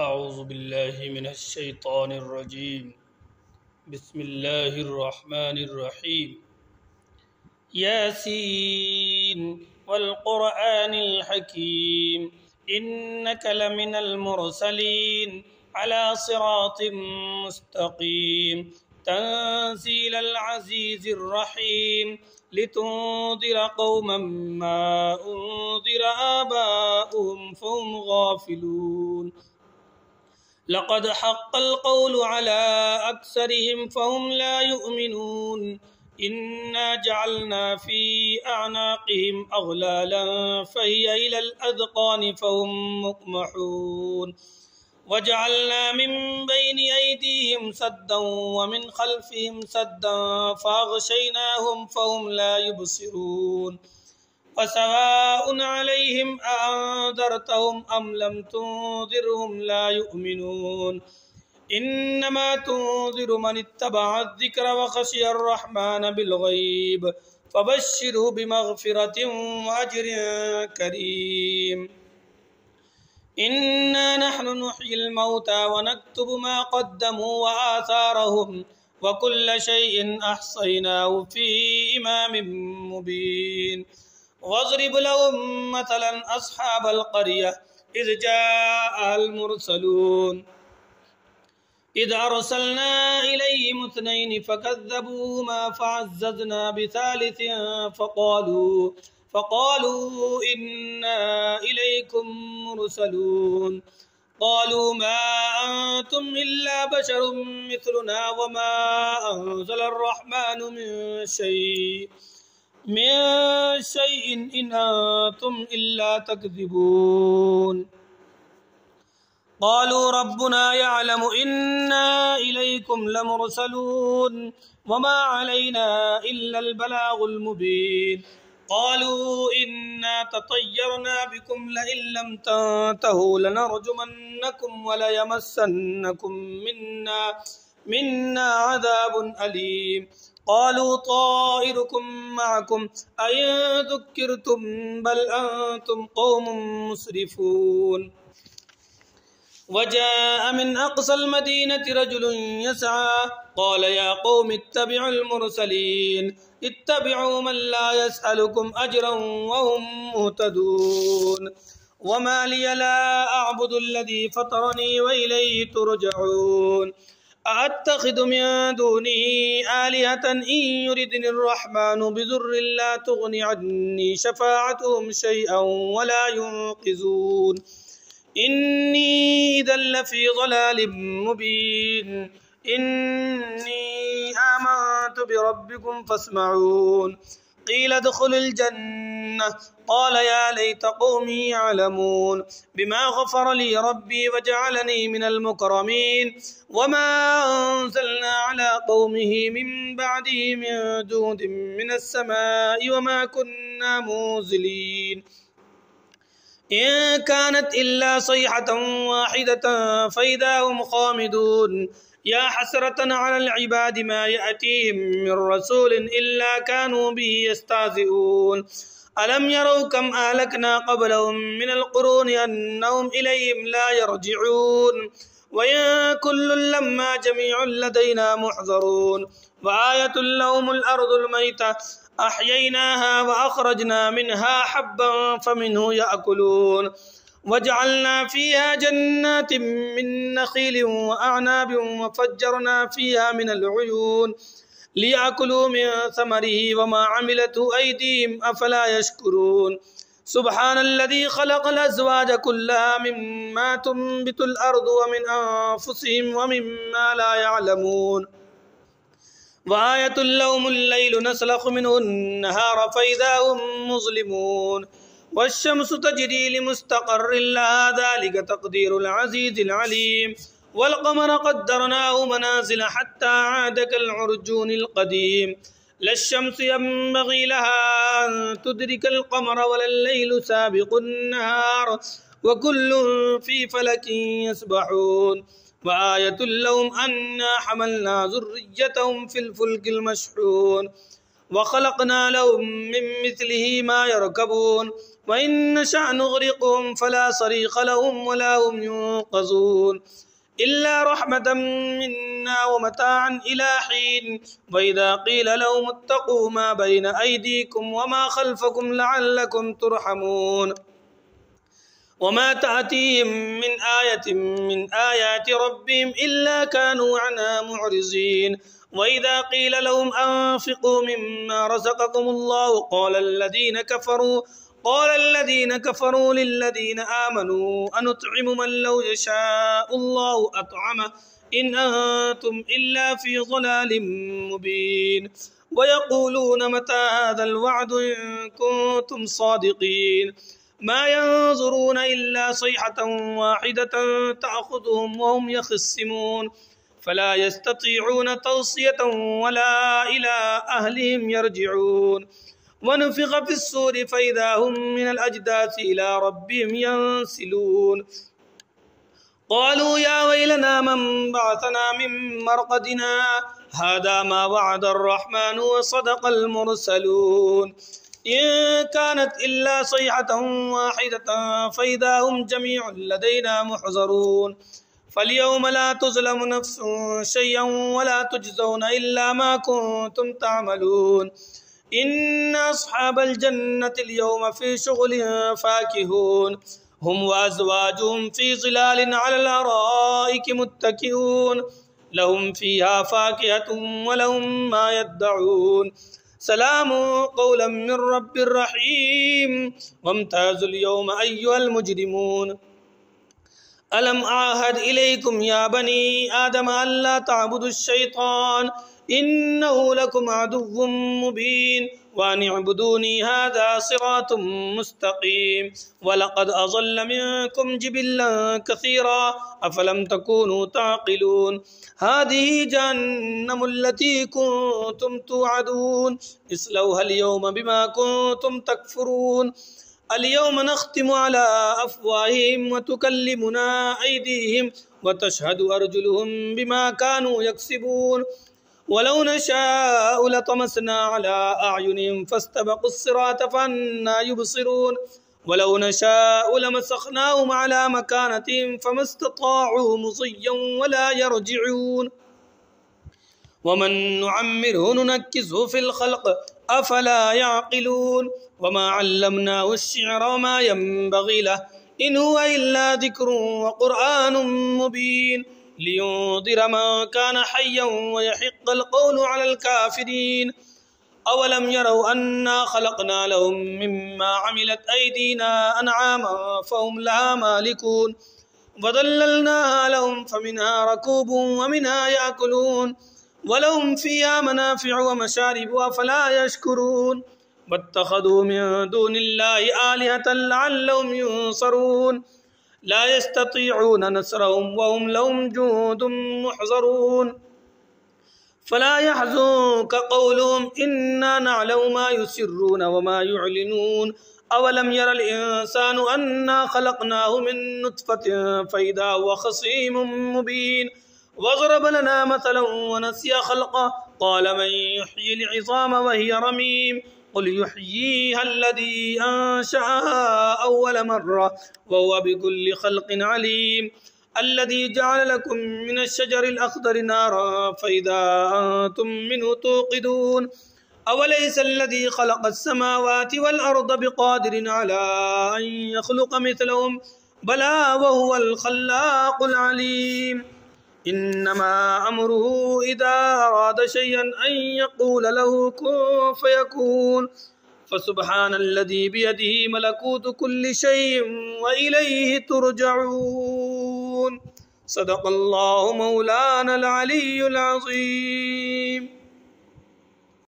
أعوذ بالله من الشيطان الرجيم بسم الله الرحمن الرحيم ياسين والقرآن الحكيم إنك لمن المرسلين على صراط مستقيم تنزيل العزيز الرحيم لتنذر قوما ما أنذر آباؤهم فهم غافلون لقد حق القول على أكثرهم فهم لا يؤمنون إنا جعلنا في أعناقهم أغلالا فهي إلى الأذقان فهم مقمحون وجعلنا من بين أيديهم سدا ومن خلفهم سدا فأغشيناهم فهم لا يبصرون فسواء عليهم أأنذرتهم أم لم تنذرهم لا يؤمنون إنما تنذر من اتبع الذكر وخشي الرحمن بالغيب فبشره بمغفرة وأجر كريم إنا نحن نحيي الموتى ونكتب ما قدموا وآثارهم وكل شيء أحصيناه في إمام مبين واضرب لهم مثلا أصحاب القرية إذ جاء المرسلون إذ أرسلنا إليهم اثنين فكذبوهما فعززنا بثالث فقالوا إنا إليكم مرسلون قالوا ما أنتم إلا بشر مثلنا وما أنزل الرحمن من شيء إن أنتم إلا تكذبون قالوا ربنا يعلم إنا إليكم لمرسلون وما علينا إلا البلاغ المبين قالوا إنا تطيرنا بكم لئن لم تنتهوا لنرجمنكم وليمسنكم منا عذاب أليم قالوا طائركم معكم أئن ذكرتم بل أنتم قوم مسرفون وجاء من أقصى المدينة رجل يسعى قال يا قوم اتبعوا المرسلين اتبعوا من لا يسألكم أجرا وهم مهتدون وما لي لا أعبد الذي فطرني وإليه ترجعون أأتخذ من دونه آلهة إن يردني الرحمن بضر لا تغن عني شفاعتهم شيئا ولا ينقذون إني إذا لفي ضلال مبين إني آمنت بربكم فاسمعون قيل ادخلوا الجنة قال يا ليت قومي يعلمون بما غفر لي ربي وجعلني من المكرمين وما أنزلنا على قومه من بعده من جود من السماء وما كنا منزلين إن كانت إلا صيحة واحدة فإذا هم خامدون يا حسرة على العباد ما يأتيهم من رسول إلا كانوا به يستهزئون ألم يروا كم أهلكنا قبلهم من القرون أنهم إليهم لا يرجعون وإن كل لما جميع لدينا محضرون وآية لهم الأرض الميتة أحييناها وأخرجنا منها حبا فمنه يأكلون وجعلنا فيها جنات من نخيل وأعناب وفجرنا فيها من العيون ليأكلوا من ثمره وما عملته أيديهم أفلا يشكرون سبحان الذي خلق الأزواج كلها مما تنبت الأرض ومن أنفسهم ومما لا يعلمون وآية لهم الليل نسلخ منه النهار فإذا هم مظلمون والشمس تجري لمستقر لها ذلك تقدير العزيز العليم والقمر قدرناه منازل حتى عاد كالعرجون القديم لا الشمس ينبغي لها أن تدرك القمر ولا الليل سابق النهار وكل في فلك يسبحون وآية لهم أنا حملنا ذريتهم في الفلك المشحون وخلقنا لهم من مثله ما يركبون وإن نشأ نغرقهم فلا صريخ لهم ولا هم ينقذون إلا رحمة منا ومتاعا إلى حين وإذا قيل لهم اتقوا ما بين أيديكم وما خلفكم لعلكم ترحمون وما تأتيهم من آية من آيات ربهم إلا كانوا عنها معرضين وإذا قيل لهم أنفقوا مما رزقكم الله قال الذين كفروا للذين آمنوا أنطعم من لو يشاء الله أطعمه إن أنتم إلا في ضلال مبين ويقولون متى هذا الوعد إن كنتم صادقين ما ينظرون إلا صيحة واحدة تأخذهم وهم يخصمون فلا يستطيعون توصية ولا إلى أهلهم يرجعون ونفخ في الصور فإذا هم من الأجداث إلى ربهم ينسلون قالوا يا ويلنا من بعثنا من مرقدنا هذا ما وعد الرحمن وصدق المرسلون إن كانت إلا صيحة واحدة فإذا هم جميع لدينا محضرون فاليوم لا تظلم نفس شيئا ولا تجزون إلا ما كنتم تعملون إن أصحاب الجنة اليوم في شغل فاكهون هم وأزواجهم في ظلال على الأرائك متكئون لهم فيها فاكهة ولهم ما يدعون سلام قولا من رب رحيم وامتازوا اليوم أيها المجرمون ألم أعهد إليكم يا بني آدم ألا تعبدوا الشيطان إنه لكم عدو مبين وأن اعبدوني هذا صراط مستقيم ولقد أضل منكم جبلا كثيرا أفلم تكونوا تعقلون هذه جهنم التي كنتم توعدون اصلوها اليوم بما كنتم تكفرون اليوم نختم على أفواههم وتكلمنا أيديهم وتشهد أرجلهم بما كانوا يكسبون ولو نشاء لطمسنا على أعينهم فاستبقوا الصراط فأنى يبصرون ولو نشاء لمسخناهم على مكانتهم فما استطاعوا مضيا ولا يرجعون ومن نعمره ننكسه في الخلق أفلا يعقلون وما علمناه الشعر وما ينبغي له إن هو إلا ذكر وقرآن مبين لينذر من كان حيا ويحق القول على الكافرين أولم يروا أنا خلقنا لهم مما عملت أيدينا أنعاما فهم لها مالكون وذللناها لهم فمنها ركوب ومنها يأكلون ولهم فيها منافع ومشارب أفلا يشكرون واتخذوا من دون الله آلهة لعلهم ينصرون لا يستطيعون نصرهم وهم لهم جند محضرون فلا يحزنك قولهم إنا نعلم ما يسرون وما يعلنون أولم ير الإنسان أنا خلقناه من نطفة فإذا هو خصيم مبين وضرب لنا مثلا ونسي خلقه قال من يحيي العظام وهي رميم قل يحييها الذي أنشأها أول مرة وهو بكل خلق عليم الذي جعل لكم من الشجر الأخضر نارا فإذا أنتم منه توقدون أوليس الذي خلق السماوات والأرض بقادر على أن يخلق مثلهم بلى وهو الخلاق العليم إنما أمره إذا أراد شيئا أن يقول له كن فيكون فسبحان الذي بيده ملكوت كل شيء وإليه ترجعون صدق الله مولانا العلي العظيم.